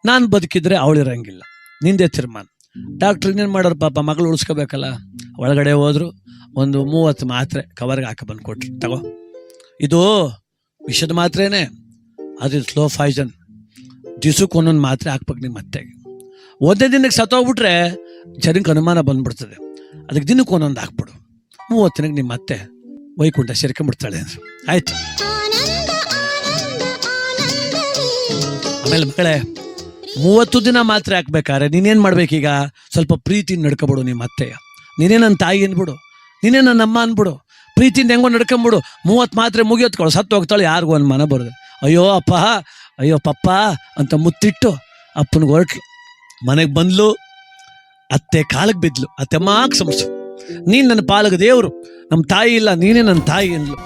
ನಾನು ಬದುಕಿದ್ರೆ ಅವಳಿರಂಗಿಲ್ಲ, ನಿಂದೇ ತೀರ್ಮಾನ. ಡಾಕ್ಟ್ರ್ ಇನ್ನೇನು ಮಾಡೋರು ಪಾಪ, ಮಗಳು ಉಳಿಸ್ಕೋಬೇಕಲ್ಲ. ಒಳಗಡೆ ಹೋದ್ರು, ಒಂದು 30 ಮಾತ್ರೆ ಕವರ್ಗೆ ಹಾಕಿ ಬಂದು ಕೊಟ್ರು, ತಗೋ, ಇದು ವಿಷದ ಮಾತ್ರೆನೇ, ಅದು ಸ್ಲೋ ಪಾಯ್ಸನ್, ದಿವ್ಸಕ್ಕೆ ಒಂದೊಂದು ಮಾತ್ರೆ ಹಾಕ್ಬೇಕು ನಿಮ್ಮ ಅತ್ತೆಗೆ. ಒಂದೇ ದಿನಕ್ಕೆ ಸತ್ತೋಗ್ಬಿಟ್ರೆ ಜನಕ್ಕೆ ಅನುಮಾನ ಬಂದ್ಬಿಡ್ತದೆ, ಅದಕ್ಕೆ ದಿನಕ್ಕೆ ಒಂದೊಂದು ಹಾಕ್ಬಿಡು, 30 ದಿನಕ್ಕೆ ನಿಮ್ಮ ಅತ್ತೆ ವೈಕುಂಠ ಸೇರ್ಕೊಂಡ್ಬಿಡ್ತಾಳೆ ಅಂದರು. ಆಯ್ತು. ಆಮೇಲೆ ಮಕ್ಕಳೇ, 30 ದಿನ ಮಾತ್ರೆ ಹಾಕ್ಬೇಕಾದ್ರೆ ನೀನೇನು ಮಾಡ್ಬೇಕೀಗ, ಸ್ವಲ್ಪ ಪ್ರೀತಿಯಿಂದ ನಡ್ಕೊಬಿಡು ನಿಮ್ಮ ಅತ್ತೆಯ. ನೀನೇ ನನ್ನ ತಾಯಿ ಅಂದ್ಬಿಡು, ನೀನೇ ನನ್ನ ಅಮ್ಮ ಅಂದ್ಬಿಡು, ಪ್ರೀತಿಯಿಂದ ಹೆಂಗೋ ನಡ್ಕೊಂಬಿಡು. 30 ಮಾತ್ರೆ ಮುಗಿಯೋತ್ಕೊಳ್ಳೋ, ಸತ್ತು ಹೋಗ್ತಾಳೆ, ಯಾರಿಗೂ ಒಂದು ಮನ ಬರೋದು. ಅಯ್ಯೋ ಅಪ್ಪ, ಅಯ್ಯೋ ಪಪ್ಪ ಅಂತ ಮುತ್ತಿಟ್ಟು ಅಪ್ಪನಿಗೆ ಹೊರಟ್ಲು. ಮನೆಗೆ ಬಂದ್ಲು, ಅತ್ತೆ ಕಾಲಿಗೆ ಬಿದ್ಲು. ಅತ್ತೆ ಮಾಕ್ ಸಮಸ್ಯೆ, ನೀನು ನನ್ನ ಪಾಲಕ ದೇವರು, ನಮ್ಮ ತಾಯಿ ಇಲ್ಲ, ನೀನೇ ನನ್ನ ತಾಯಿ ಅಂದ್ಲು.